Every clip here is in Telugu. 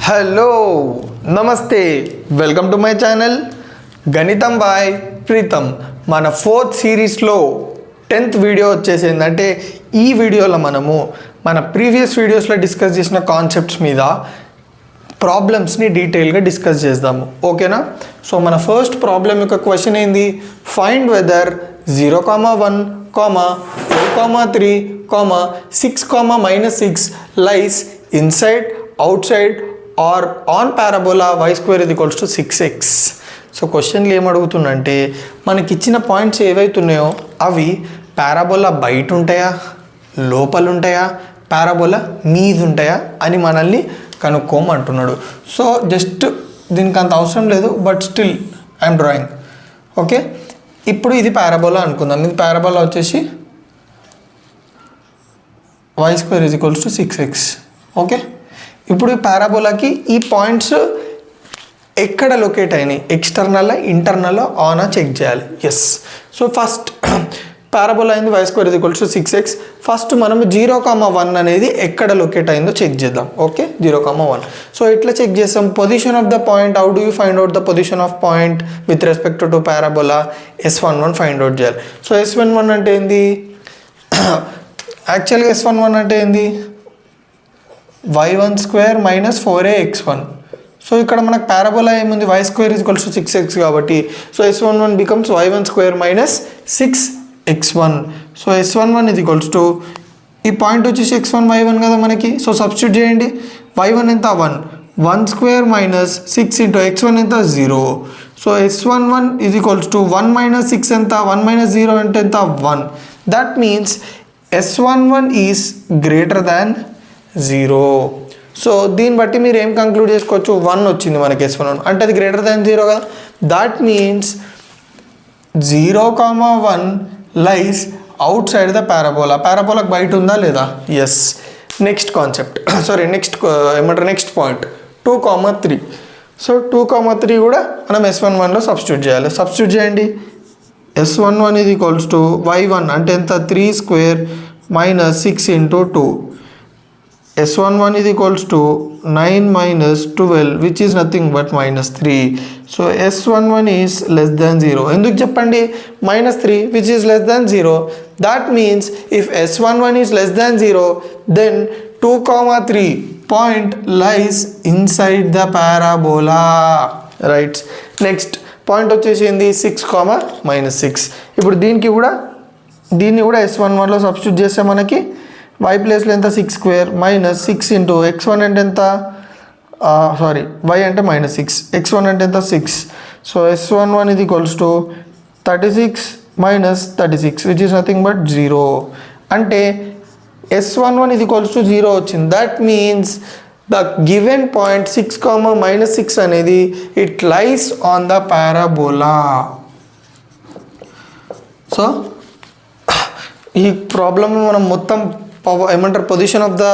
హలో నమస్తే వెల్కమ్ టు మై ఛానల్ గణితం బాయ్ ప్రీతం. మన 4th సిరీస్లో 10th వీడియో వచ్చేసింది. అంటే ఈ వీడియోలో మనము మన ప్రీవియస్ వీడియోస్లో డిస్కస్ చేసిన కాన్సెప్ట్స్ మీద ప్రాబ్లమ్స్ని డీటెయిల్గా డిస్కస్ చేద్దాము, ఓకేనా? సో మన ఫస్ట్ ప్రాబ్లం యొక్క క్వశ్చన్ ఏంది? Find weather 0,1, 4,3, 6, lies inside, outside or on parabola y square is equals to 6x. So క్వశ్చన్లు ఏమడుగుతుందంటే మనకి ఇచ్చిన పాయింట్స్ ఏవైతున్నాయో అవి పారాబోలా బయట ఉంటాయా, లోపల ఉంటాయా, పారాబోలా మీద ఉంటాయా అని మనల్ని కనుక్కోమంటున్నాడు. సో జస్ట్ దీనికి అంత అవసరం లేదు, but still I'm drawing, okay? ఇప్పుడు ఇది పారాబోలా అనుకుందాం. ఇది పారాబోలా వచ్చేసి y square is equals to 6x, okay? ఇప్పుడు ఈ పారాబోలాకి ఈ పాయింట్స్ ఎక్కడ లొకేట్ అయినాయి, ఎక్స్టర్నల్ ఇంటర్నల్ ఆనా చెక్ చేయాలి. ఎస్. సో ఫస్ట్ పారాబోలా అయింది y square is equals to 6x. First మనం 0,1 అనేది ఎక్కడ లొకేట్ అయిందో చెక్ చేద్దాం, ఓకే? 0,1. సో ఎట్లా చెక్ చేస్తాం? Position of the point. How do you find out the position of point with respect to parabola? S11 find out చేయాలి. సో S11 అంటే ఏంది? యాక్చువల్గా S11 అంటే ఏంది? y1 square minus 4ax1. So ఇక్కడ మనకు పారాబోలా ఏముంది? y square is equals to 6x కాబట్టి so S11 becomes y1 square minus 6x1. So S11 is equals to ఈ పాయింట్ వచ్చేసి x1 y1 కదా మనకి. సో సబ్స్టిట్యూట్ చేయండి. y1 ఎంత? 1 square minus 6 into x1 ఎంత? 0. So S11 is equals to 1 minus 6 ఎంత? 1 minus 0 అంటే ఎంత? 1. That means S11 is greater than 0. So దీన్ని బట్టి మీరు ఏం కంక్లూడ్ చేసుకోవచ్చు? 1 వచ్చింది మనకి S11 అంటే అది గ్రేటర్ దాన్ 0 కదా. That means 0,1 lies outside the parabola. పారాబోలాకి బయట ఉందా లేదా? Yes. Next concept, sorry next ఏమంటారు, నెక్స్ట్ పాయింట్ 2,3. సో 2,3 కూడా మనం S11లో సబ్స్టిట్యూట్ చేయాలి. సబ్స్టిట్యూట్ చేయండి. S11 is equals to y1 అంటే ఎంత? 3 square minus 6 into 2. S11 is equals to 9 minus 12 which is nothing but minus 3. So S11 is less than 0. ఎందుకు చెప్పండి? minus 3 which is less than 0. That means if S11 is less than 0 then 2,3 point lies inside the parabola, right? Next point వచ్చేసింది 6, -6. ఇప్పుడు దీన్ని కూడా S11లో సబ్స్టిట్యూట్ చేస్తే మనకి y ప్లేస్లో ఎంత? 6 square minus 6 into x1 అంటే ఎంత? సారీ y అంటే -6, x1 అంటే ఎంత? 6. So S11 is equals to 36 minus 36 which is nothing but 0. అంటే S11 is equals to 0 వచ్చింది. That means the given point 6, -6 అనేది it lies on the parabola. So ఈ ప్రాబ్లమ్ మనం మొత్తం ఏమంటారు పొజిషన్ ఆఫ్ ద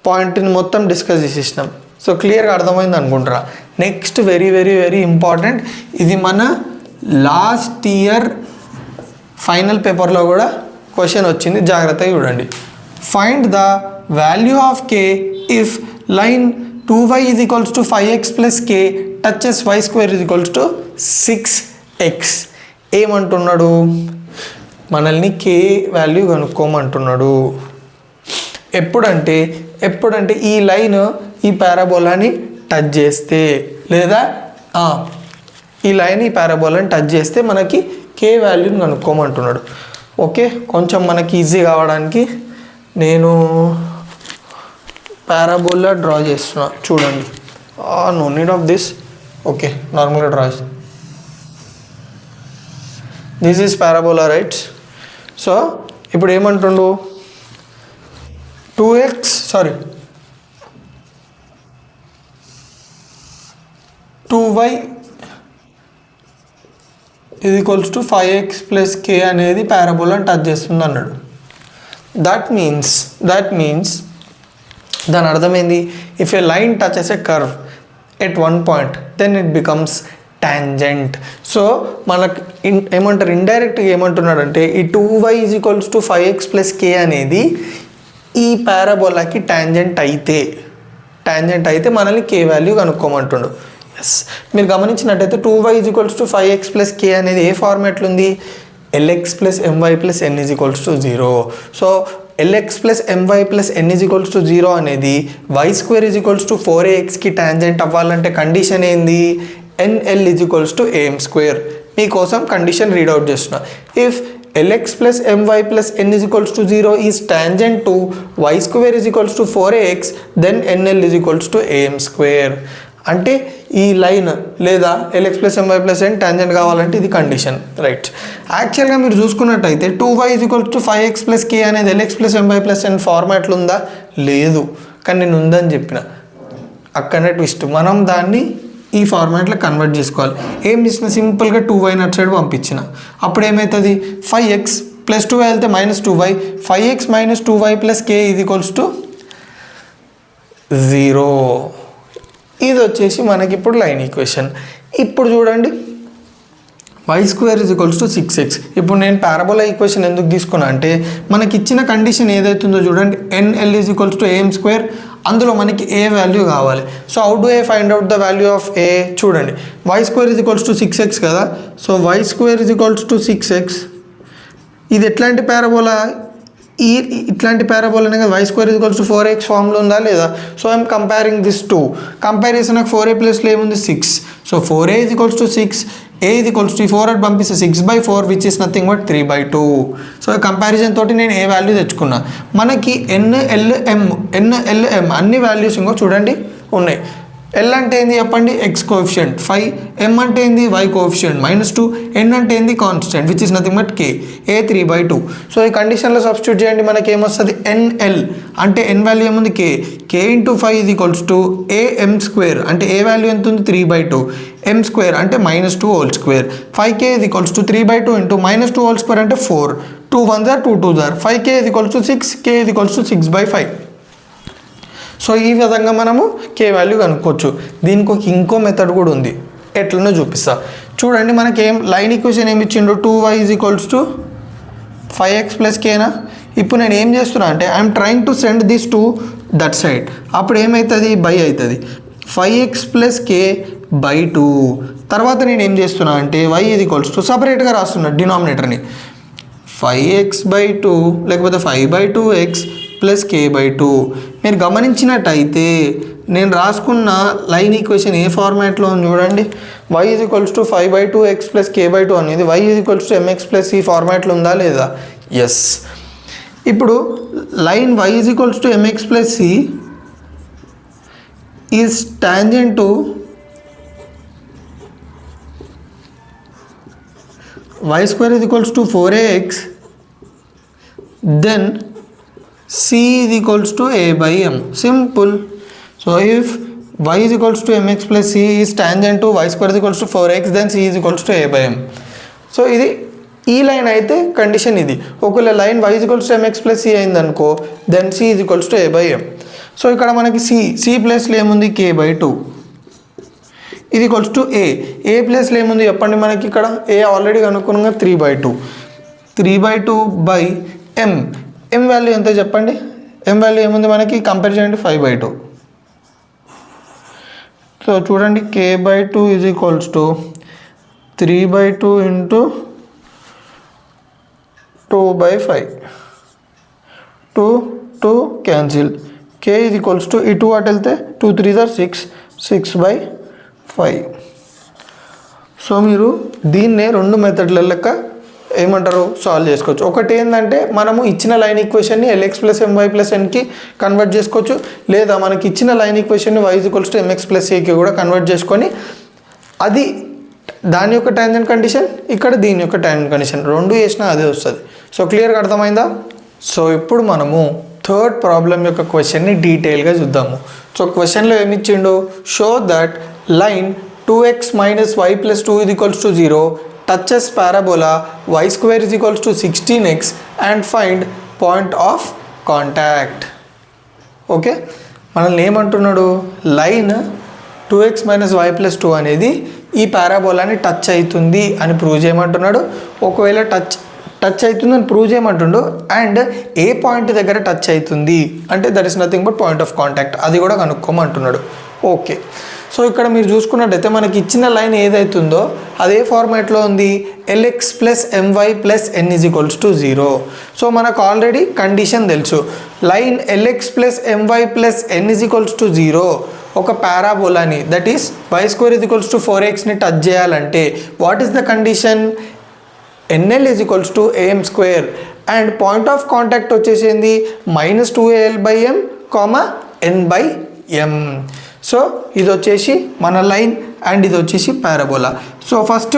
పాయింట్ని మొత్తం డిస్కస్ చేసేసినాం. సో క్లియర్గా అర్థమైంది అనుకుంటారా? Next very very very important, ఇది మన లాస్ట్ ఇయర్ ఫైనల్ పేపర్లో కూడా క్వశ్చన్ వచ్చింది, జాగ్రత్తగా చూడండి. Find the value of k if line 2y is equals to 5x plus k touches y square is equals to 6x. ఏమంటున్నాడు? మనల్ని k వాల్యూ కనుక్కోమంటున్నాడు. ఎప్పుడంటే ఈ లైన్ ఈ పారాబోలాని టచ్ చేస్తే, లేదా ఈ లైన్ ఈ పారాబోలాని టచ్ చేస్తే మనకి k వాల్యూని కనుక్కోమంటున్నాడు. ఓకే, కొంచెం మనకి ఈజీ కావడానికి నేను పారాబోలా డ్రా చేస్తున్నా, చూడండి. No need of this. Okay, నార్మల్గా డ్రా చేస్తా. This is parabola, right? So ఇప్పుడు ఏమంటుండు? 2y is equals to 5x plus k అనేది పారాబోలాని టచ్ చేస్తుంది అన్నాడు. దట్ మీన్స్ దాని అర్థమైంది, if a line touches a curve at one point then it becomes tangent. So మనకు ఏమంటారు, ఇండైరెక్ట్గా ఏమంటున్నాడంటే ఈ 2y is equals to 5x plus k అనేది ఈ పారాబోలాకి టాంజెంట్ అయితే టాంజెంట్ అయితే మనల్ని కే వాల్యూ కనుక్కోమంటుండు. ఎస్, మీరు గమనించినట్టయితే 2y = 5x + k అనేది ఏ ఫార్మాట్లో ఉంది, lx + my + n = 0. So lx + my + n = 0 అనేది y² = 4axకి టాంజెంట్ అవ్వాలంటే కండిషన్ ఏంది, nl = am². మీకోసం కండిషన్ రీడౌట్ చేస్తున్నా. If lx + my + n = 0 is tangent to y² = 4ax, then nl = am². అంటే ఈ లైన్ లేదా lx + my + n టాంజెంట్ కావాలంటే ఇది కండిషన్, రైట్. యాక్చువల్గా మీరు చూసుకున్నట్టయితే 2y = 5x + k అనేది lx + my + n ఫార్మాట్లో ఉందా, లేదు. కానీ నేను ఉందని చెప్పిన, అక్కడనే ట్విస్ట్. మనం దాన్ని ఈ ఫార్మాట్లో కన్వర్ట్ చేసుకోవాలి. ఏం చేసిన, సింపుల్గా 2y అటు సైడ్ పంపించిన, అప్పుడు ఏమవుతుంది, 5x + 2y వెళ్తే -2y, 5x - 2y + k = 0. ఇది వచ్చేసి మనకి ఇప్పుడు లైన్ ఈక్వేషన్. ఇప్పుడు చూడండి y² = 6x. ఇప్పుడు నేను పారాబోలా ఈక్వేషన్ ఎందుకు తీసుకున్నా అంటే మనకి ఇచ్చిన కండిషన్ ఏదైతుందో చూడండి, nl = am². అందులో మనకి ఏ వాల్యూ కావాలి. So how do I find out the value of A, చూడండి y² = 6x కదా. సో y² = 6x, ఇది ఎట్లాంటి పారాబోలా, ఇట్లాంటి పారాబోలానే కదా. y² = 4x ఫామ్లో ఉందా లేదా. So I'm comparing this two. Comparison నాకు 4a ప్లస్లో ఏముంది, 6. సో 4a = 6, a = 4 అని పంపిస్తే 6/4 which is nothing but 3/2. So comparison తోటి నేను ఏ వాల్యూ తెచ్చుకున్నా. మనకి NLM అన్ని వాల్యూస్ ఇంకో చూడండి ఉన్నాయి. L అంటే ఏంది చెప్పండి, x కోఎఫిషియంట్ 5, m అంటే ఏంది y కోఎఫిషియంట్ -2, n అంటే ఏంది constant which is nothing but k, a 3/2. So ఈ కండిషన్లో సబ్స్టిట్యూట్ చేయండి, మనకి ఏమొస్తుంది, nl అంటే n వాల్యూ ఏముంది, k × 5 = am². అంటే a వాల్యూ ఎంత ఉంది, 3/2, m² అంటే -2². 5k = 3/2 × -2² అంటే 4, 2 1s are 2 2s are 5k = 6, k = 6/5. So ఈ విధంగా మనము కే వాల్యూ కనుక్కోవచ్చు. దీనికి ఇంకో మెథడ్ కూడా ఉంది, ఎట్లనో చూపిస్తా. చూడండి మనకి ఏం లైన్ ఈక్వేషన్ ఏమి ఇచ్చిండు, 2y = 5x + k నా. ఇప్పుడు నేను ఏం చేస్తున్నా అంటే I'm trying to send this to that side. అప్పుడు ఏమవుతుంది, బై అవుతుంది, 5x + k/2. తర్వాత నేను ఏం చేస్తున్నా అంటే y = సపరేట్గా రాస్తున్నా డినామినేటర్ని, 5x/2 లేకపోతే 5/2x + k/2. మీరు గమనించినట్టయితే నేను రాసుకున్న లైన్ ఈక్వేషన్ ఏ ఫార్మాట్లో ఉంది చూడండి, y = 5/2x + k/2 అనేది y = mx + c ఫార్మాట్లో ఉందా లేదా, ఎస్. ఇప్పుడు line y = mx + c is tangent to y² = 4ax, then c = a/m. Simple. So if y = mx + c is tangent to y² = 4x, then c = a/m. సో ఇది ఈ లైన్ అయితే కండిషన్ ఇది. ఒకవేళ లైన్ y = mx + c అయిందనుకో, దెన్ c = a/m. సో ఇక్కడ మనకి c ప్లేస్లో ఏముంది, k/2. ఇది = a ప్లేస్లో ఏముంది చెప్పండి, మనకి ఇక్కడ a ఆల్రెడీ కనుక్కున్నాగా 3/2, 3/2/m. m వాల్యూ ఎంత చెప్పండి, m వాల్యూ ఏముంది మనకి, కంపేర్ చేయండి 5/2. సో చూడండి k/2 = 3/2 × 2/5, 2 క్యాన్సిల్, k = ఈ 2 అటు వెళ్తే 2 3s are 6, 6/5. సో మీరు దీన్నే రెండు మెథడ్ల లెక్క ఏమంటారు సాల్వ్ చేసుకోవచ్చు. ఒకటి ఏంటంటే మనము ఇచ్చిన లైన్ ఈక్వేషన్ని lx + my + nకి కన్వర్ట్ చేసుకోవచ్చు, లేదా మనకి ఇచ్చిన లైన్ ఈక్వేషన్ని y = mx + cకి కూడా కన్వర్ట్ చేసుకొని అది దాని యొక్క టాంజెంట్ కండిషన్, ఇక్కడ దీని యొక్క టాంజెంట్ కండిషన్ రెండు చేసినా అదే వస్తుంది. సో క్లియర్గా అర్థమైందా. సో ఇప్పుడు మనము థర్డ్ ప్రాబ్లం యొక్క క్వశ్చన్ని డీటెయిల్గా చూద్దాము. సో క్వశ్చన్లో ఏమి ఇచ్చిండు, show that line 2x - y + 2 = 0 touches parabola y² = 16x and find point of contact. Okay, మనల్ని ఏమంటున్నాడు, లైన్ 2x - y + 2 అనేది ఈ పారాబోలాని టచ్ అవుతుంది అని ప్రూవ్ చేయమంటున్నాడు. ఒకవేళ టచ్ అవుతుందని ప్రూవ్ చేయమంటుండు అండ్ ఏ పాయింట్ దగ్గర టచ్ అవుతుంది అంటే that is nothing but point of contact, అది కూడా కనుక్కోమంటున్నాడు. ఓకే, సో ఇక్కడ మీరు చూసుకున్నట్టయితే మనకి ఇచ్చిన లైన్ ఏదైతుందో అదే ఫార్మాట్లో ఉంది, LX plus MY plus N is equals to 0. So మనకు ఆల్రెడీ కండిషన్ తెలుసు, line LX plus MY plus N is equals to 0 ఒక పారాబోలాని that is Y square is equals to 4xని టచ్ చేయాలంటే what is the condition, NL is equals to AM square and point of contact వచ్చేసింది -2al/m, n/m. సో ఇది వచ్చేసి మన లైన్ అండ్ ఇది వచ్చేసి పారాబోలా. సో ఫస్ట్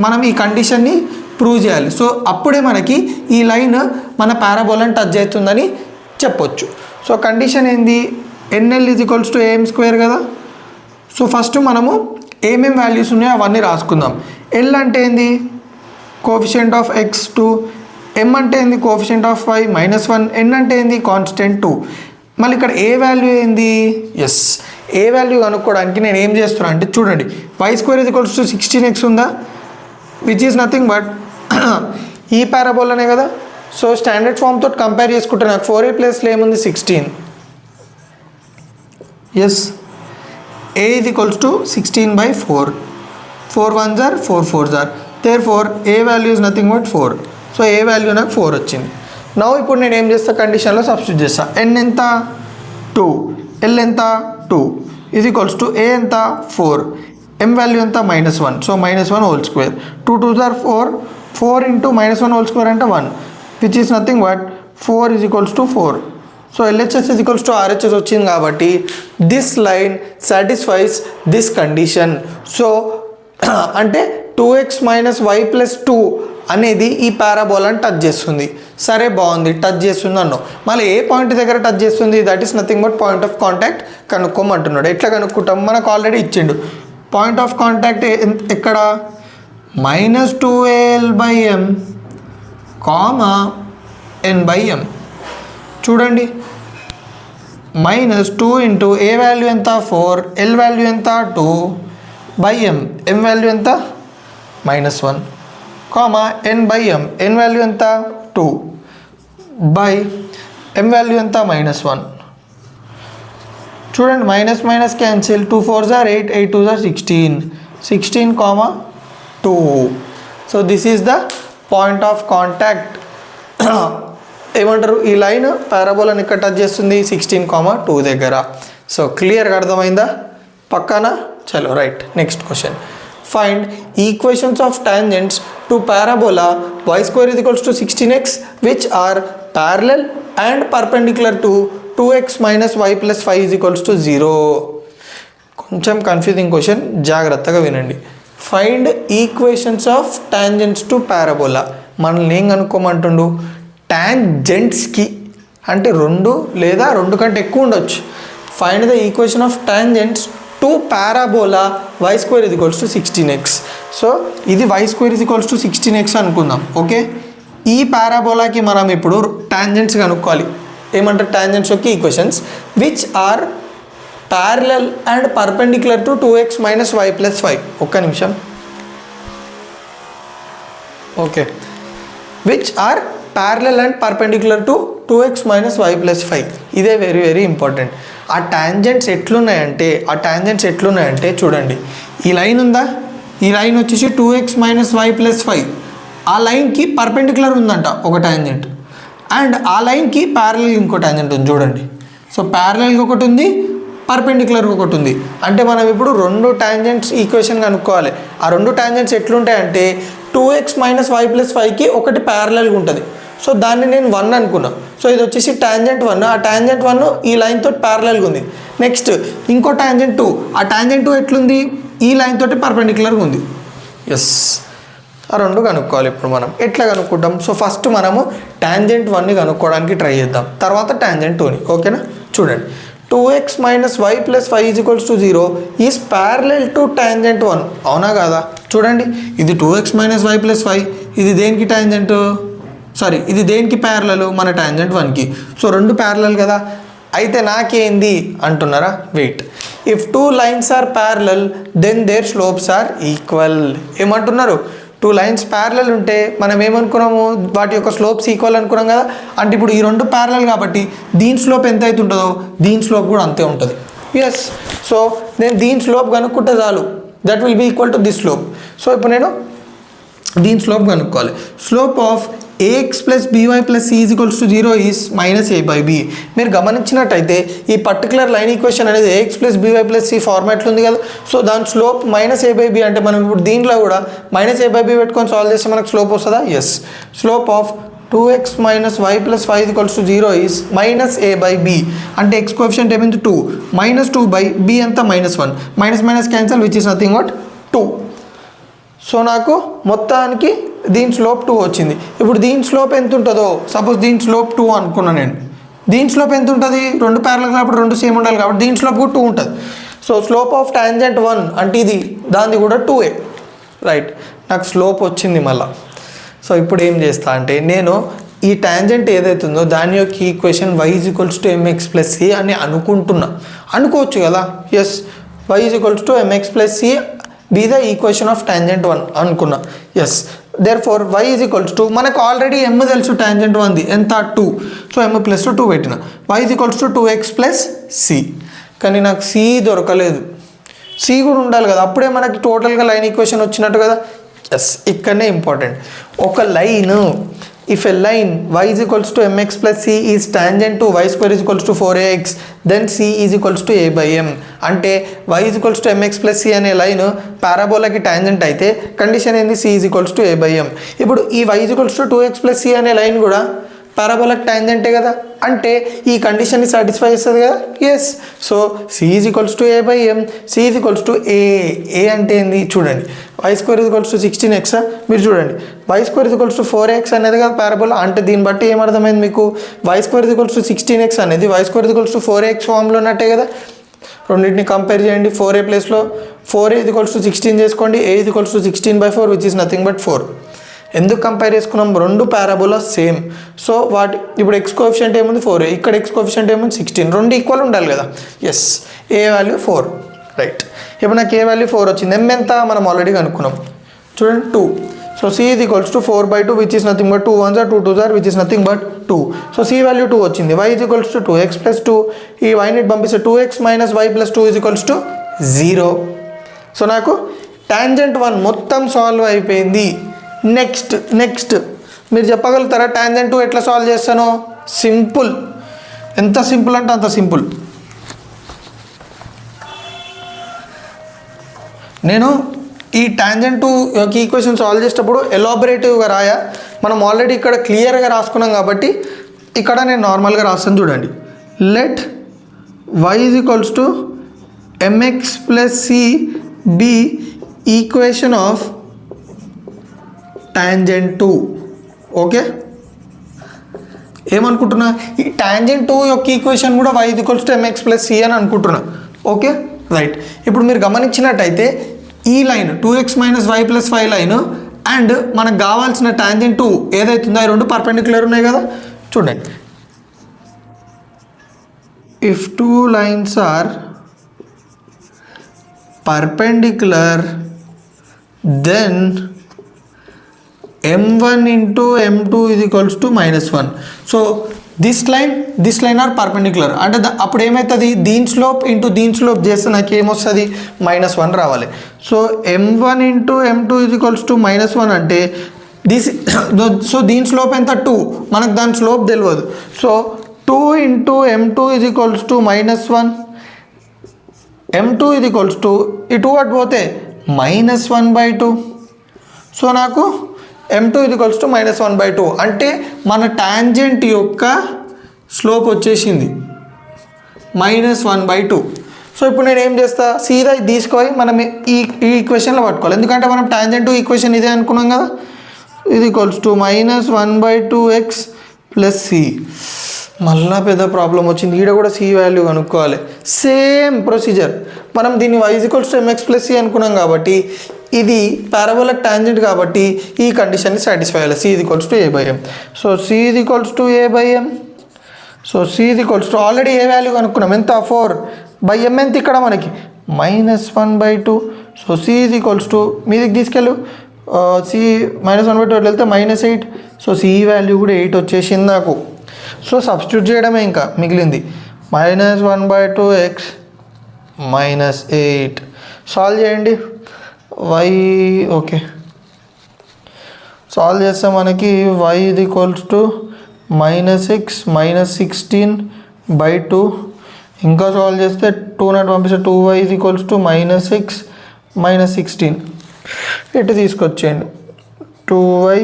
మనం ఈ కండిషన్ని ప్రూవ్ చేయాలి. సో అప్పుడే మనకి ఈ లైన్ మన పారాబోలాని టచ్ అవుతుందని చెప్పొచ్చు. సో కండిషన్ ఏంది, NL is equals to AM square కదా. సో ఫస్ట్ మనము ఏమేం వాల్యూస్ ఉన్నాయో అవన్నీ రాసుకుందాం. ఎల్ అంటే ఏంది, కోఎఫిషియంట్ ఆఫ్ x2, m అంటే ఏంది, కోఎఫిషియంట్ ఆఫ్ y -1, n అంటే ఏంది, కాన్స్టెంట్ 2. మళ్ళీ ఇక్కడ ఏ వాల్యూ ఏంది, ఎస్ ఏ వాల్యూ కనుక్కోవడానికి నేను ఏం చేస్తున్నాను అంటే చూడండి, y square is equals to 16x ఉందా, విచ్ ఈజ్ నథింగ్ బట్ ఈ పారాబోలానే కదా. సో స్టాండర్డ్ ఫామ్ తోటి కంపేర్ చేసుకుంటే నాకు 4a ప్లస్లో ఏముంది 16, yes a is equals to 16/4, 4 1s are 4 4s are, therefore a value is nothing but 4. So A value నాకు 4 వచ్చింది. నౌ ఇప్పుడు నేను ఏం చేస్తా, కండిషన్లో సబ్స్టిట్యూట్ చేస్తా. n ఎంత 2, l ఎంత 2 ఈజ్ ఈక్వల్స్ టు a ఎంత 4, m వాల్యూ ఎంత -1, so -1 whole square, 2 2s are 4, 4 into -1 whole square అంటే 1 which is nothing but 4 is equals to 4. So LHS is equals to RHS వచ్చింది కాబట్టి this line satisfies this condition. So అంటే 2x - y + 2 అనేది ఈ పారాబోలాని టచ్ చేస్తుంది. సరే బాగుంది, టచ్ చేస్తుంది అన్నావు, మళ్ళీ ఏ పాయింట్ దగ్గర టచ్ చేస్తుంది, that is nothing but point of contact కనుక్కోమంటున్నాడు. ఎట్లా కనుక్కుంటాం, మనకు ఆల్రెడీ ఇచ్చిండు పాయింట్ ఆఫ్ కాంటాక్ట్ ఎక్కడ, -2al/m, n/m. చూడండి, -2 ఇంటూ ఏ వాల్యూ ఎంత 4, ఎల్ వాల్యూ ఎంత 2/m, m వాల్యూ ఎంత -1, n/m, n వాల్యూ ఎంత 2/m వాల్యూ ఎంత -1. చూడండి, minus minus cancel, 2 4s are 8, 8 2s are 16, 16, 2. So this is the point of contact. ఏమంటారు, ఈ లైన్ పారాబోలాని ఇక్కడ టచ్ చేస్తుంది 16, 2 దగ్గర. సో క్లియర్గా అర్థమైందా పక్కన. చలో right, next question. Find equations of tangents to parabola y square is equals to 16x which are parallel and perpendicular to 2x - y + 5 is equals to 0. కొంచెం కన్ఫ్యూజింగ్ క్వశ్చన్, జాగ్రత్తగా వినండి. Find equations of tangents to parabola. మనల్ని ఏం కనుక్కోమంటుండు, టాంజెంట్స్కి అంటే 2 లేదా 2 కంటే ఎక్కువ ఉండొచ్చు. Find the equation of tangents to parabola y square is equals to 16x. So ఇది y square is equals to 16x అనుకుందాం. ఓకే, ఈ పారాబోలాకి మనం ఇప్పుడు టాంజెంట్స్ కనుక్కోవాలి. ఏమంటారు, టాంజెంట్స్ యొక్క equations which are parallel and perpendicular to 2x - y + 5. ఒక్క నిమిషం. Okay, which are parallel and perpendicular to 2x - y + 5. ఇదే వెరీ వెరీ ఇంపార్టెంట్. ఆ టాంజెంట్స్ ఎట్లున్నాయంటే చూడండి, ఈ లైన్ ఉందా, ఈ లైన్ వచ్చేసి 2x - y + 5, ఆ లైన్కి పర్పెండిక్యులర్ ఉందంట ఒక టాంజెంట్ అండ్ ఆ లైన్కి ప్యారలల్ ఇంకో టాంజెంట్ ఉంది చూడండి. సో ప్యారలల్గా ఒకటి ఉంది, పర్పెండిక్యులర్ ఒకటి ఉంది. అంటే మనం ఇప్పుడు 2 టాంజెంట్స్ ఈక్వేషన్ కనుక్కోవాలి. ఆ 2 టాంజెంట్స్ ఎట్లుంటాయంటే 2x - y + 5కి ఒకటి ప్యారలల్గా ఉంటుంది. సో దాన్ని నేను 1 అనుకున్నా. సో ఇది వచ్చేసి టాంజెంట్ 1, ఆ టాంజెంట్ 1 ఈ లైన్ తోటి ప్యారలల్గా ఉంది. నెక్స్ట్ ఇంకో టాంజెంట్ 2, ఆ టాంజెంట్ 2 ఎట్లుంది, ఈ లైన్ తోటి పర్పెండిక్యులర్గా ఉంది. ఎస్, ఆ 2 కనుక్కోవాలి. ఇప్పుడు మనం ఎట్లా కనుక్కుంటాం, సో ఫస్ట్ మనము టాంజెంట్ 1ని కనుక్కోవడానికి ట్రై చేద్దాం, తర్వాత టాంజెంట్ 2ని. ఓకేనా, చూడండి, 2x - y + 5 is equals to 0 is parallel to tangent 1. అవునా కాదా, చూడండి, ఇది 2x - y + 5, ఇది దేనికి టాంజెంట్, సారీ ఇది దేనికి ప్యారలల్, మన టాంజెంట్ 1కి. సో 2 ప్యారలల్ కదా. అయితే నాకేంది అంటున్నారా, wait, if 2 lines are parallel then their slopes are equal. ఏమంటున్నారు, టూ లైన్స్ ప్యారలల్ ఉంటే మనం ఏమనుకున్నాము, వాటి యొక్క స్లోప్స్ ఈక్వల్ అనుకున్నాం కదా. అంటే ఇప్పుడు ఈ రెండు ప్యారలల్ కాబట్టి దీని స్లోప్ ఎంత అయితే ఉంటుందో దీని స్లోప్ కూడా అంతే ఉంటుంది. ఎస్, సో నేను దీని స్లోప్ కనుక్కుంటే చాలు, that will be equal to this slope. So ఇప్పుడు నేను దీని స్లోప్ కనుక్కోవాలి. Slope of ax plus by plus c is equals to 0 is minus a/b. మీరు గమనించినట్టయితే ఈ పర్టికులర్ లైన్ ఈక్వేషన్ అనేది ax plus by plus c ఫార్మాట్లో ఉంది కదా. సో దాని స్లోప్ మైనస్ a/b అంటే మనం ఇప్పుడు దీంట్లో కూడా మైనస్ a/b పెట్టుకొని సాల్వ్ చేస్తే మనకు స్లోప్ వస్తుందా? Yes. Slope of 2x minus y plus 5 is equals to 0 is minus a/b. అంటే x కోఎఫిషియంట్ ఏమైంది 2, మైనస్ 2/b అంతా -1, minus minus cancel which is nothing but 2. So నాకు మొత్తానికి దీని స్లోప్ 2 వచ్చింది. ఇప్పుడు దీని స్లోప్ ఎంత ఉంటుందో, సపోజ్ దీని స్లోప్ 2 అనుకున్నాను నేను. దీని స్లోప్ ఎంత ఉంటుంది, రెండు ప్యారలల్ కాబట్టి రెండు సేమ్ ఉండాలి కాబట్టి దీని స్లోప్ కూడా 2 ఉంటుంది. సో స్లోప్ ఆఫ్ టాంజెంట్ 1 అంటే ఇది, దానిది కూడా 2a. రైట్, నాకు స్లోప్ వచ్చింది మళ్ళీ. సో ఇప్పుడు ఏం చేస్తా అంటే నేను ఈ టాంజెంట్ ఏదైతుందో దాని యొక్క equation y is equals to mx plus c అని అనుకోవచ్చు కదా. Yes, y is equals to mx plus c be the equation of tangent 1 అనుకున్నా. Yes, therefore y is equals to మనకు ఆల్రెడీ m తెలుసు tangent 1ది ఎంత 2. సో m ప్లస్ 2 పెట్టిన y is equals to 2x plus c. కానీ నాకు c దొరకలేదు. c కూడా ఉండాలి కదా, అప్పుడే మనకి టోటల్గా లైన్ ఈక్వేషన్ వచ్చినట్టు కదా. ఎస్, ఇక్కడనే ఇంపార్టెంట్. ఒక line, if a line y is equals to mx plus c is tangent to y square is equals to 4ax, then c is equals to a/m. అంటే y is equals to mx plus c అనే లైన్ పారాబోలాకి టాంజెంట్ అయితే కండిషన్ ఏంది, c is equals to a/m. ఇప్పుడు ఈ y is equals to 2x plus c అనే లైన్ కూడా పారాబోలాకి టాంజెంటే కదా, అంటే ఈ కండిషన్ని సాటిస్ఫై చేస్తుంది కదా. Yes, so c is equals to a/m, c is equals to a అంటే ఏంది చూడండి, y square is equals to 16x. మీరు చూడండి y square is equals to 4x అనేది కదా పారాబోలా, అంటే దీన్ని బట్టి ఏమర్థమైంది మీకు, y square is equals to 16x అనేది y square is equals to 4x ఫామ్లో ఉన్నట్టే కదా. రెండింటిని కంపేర్ చేయండి, 4a ప్లేస్లో 4a is equals to 16 చేసుకోండి, a is equals to 16/4 which is nothing but 4. ఎందుకు కంపేర్ చేసుకున్నాం, రెండు పారాబోలా సేమ్. సో వాటి ఇప్పుడు ఎక్స్ కోఎఫిషియంట్ ఏముంది 4a, ఇక్కడ ఎక్స్ కోఎఫిషియంట్ ఏముంది 16, రెండు ఈక్వల్ ఉండాలి కదా. Yes, a value 4. రైట్, ఇప్పుడు నాకు ఏ వాల్యూ 4 వచ్చింది, m ఎంత మనం ఆల్రెడీ కనుక్కున్నాం చూడండి 2. So c is equals to 4/2 which is nothing but 2 1s are 2 2s are which is nothing but 2. So c value 2 వచ్చింది. y is equals to 2x plus 2, ఈ y ని పంపిస్తే 2x minus y plus 2 is equals to 0. So నాకు టాంజెంట్ 1 మొత్తం సాల్వ్ అయిపోయింది. నెక్స్ట్ మీరు చెప్పగలుగుతారా టాంజెంట్ 2 ఎట్లా సాల్వ్ చేస్తానో? సింపుల్, ఎంత సింపుల్ అంటే అంత సింపుల్. నేను ఈ టాంజెంట్ 2 యొక్క ఈక్వేషన్ సాల్వ్ చేసేటప్పుడు ఎలాబరేటివ్గా రాయా, మనం ఆల్రెడీ ఇక్కడ క్లియర్గా రాసుకున్నాం కాబట్టి ఇక్కడ నేను నార్మల్గా రాస్తాను చూడండి. Let y is equals to mx plus c be equation of tangent 2. Okay, ఏమనుకుంటున్నా, ఈ టాంజెంట్ 2 యొక్క ఈక్వేషన్ కూడా y is equals to mx plus c అని అనుకుంటున్నా. Okay, right. ఇప్పుడు మీరు గమనించినట్టయితే ఈ line 2x minus y plus 5 line and మనకు కావాల్సిన టాంజెంట్ 2 ఏదైతుందో ఆ రెండు పర్పెండిక్యులర్ ఉన్నాయి కదా. చూడండి, if 2 lines are perpendicular then m1 into m2 is equals to -1. So this line are perpendicular అంటే అప్పుడు ఏమవుతుంది, దీని స్లోప్ ఇంటూ దీని స్లోప్ చేస్తే నాకు ఏమొస్తుంది -1 రావాలి. So m1 into m2 is equals to -1 అంటే సో దీని స్లోప్ ఎంత 2, మనకు దాని స్లోప్ తెలియదు. So 2 into m2 is equals to -1, m2 is equals to ఈ 2 అటు పోతే -1/2. సో నాకు m2 is equals to -1/2 అంటే మన టాంజెంట్ యొక్క స్లోప్ వచ్చేసింది -1/2. సో ఇప్పుడు నేను ఏం చేస్తా, సీదా ఇది తీసుకొని మనం ఈ ఈక్వేషన్లో పట్టుకోవాలి, ఎందుకంటే మనం టాంజెంట్ 2 ఈక్వేషన్ ఇదే అనుకున్నాం కదా. ఇది equals to -1/2x plus c. మళ్ళా పెద్ద ప్రాబ్లం వచ్చింది, ఈడ కూడా c వాల్యూ కనుక్కోవాలి. సేమ్ ప్రొసీజర్, మనం దీన్ని y is equals to mx plus c అనుకున్నాం కాబట్టి ఇది పారాబోలిక్ టాంజెంట్ కాబట్టి ఈ కండిషన్ని సాటిస్ఫై అవ్వాలి. c is equals to a/m. So c is equals to a/m. So c is equals to already A value కనుక్కున్నాం ఎంత 4/m ఎంత ఇక్కడ మనకి -1/2. So c is equals to మీదికి తీసుకెళ్ళు సి -1/2 ఎట్లా వెళ్తే -8. సో సి వాల్యూ కూడా 8 వచ్చేసింది నాకు. సో సబ్స్టిట్యూట్ చేయడమే ఇంకా మిగిలింది. -1/2x -8 సాల్వ్ చేయండి. y ఓకే సాల్వ్ చేస్తే మనకి y ఇది ఈక్వల్స్ టు -x -16/2. ఇంకా సాల్వ్ చేస్తే 2 నాట్ పంపిస్తే 2y ఇది ఈక్వల్స్ టు -x -16. ఇటు తీసుకొచ్చేయండి. 2y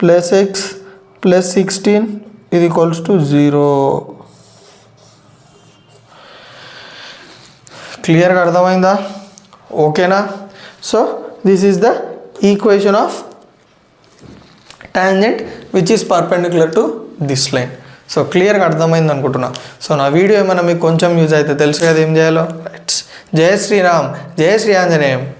+ x + 16 ఇది ఈక్వల్స్ టు 0. క్లియర్గా అర్థమైందా? ఓకేనా? So this is the equation of tangent which is perpendicular to this line. So క్లియర్గా అర్థమైంది అనుకుంటున్నా. సో నా వీడియో ఏమైనా మీకు కొంచెం యూజ్ అయితే తెలుసు కదా ఏం చేయాలో. రైట్. జయ శ్రీరామ్, జయ శ్రీ ఆంజనేయం.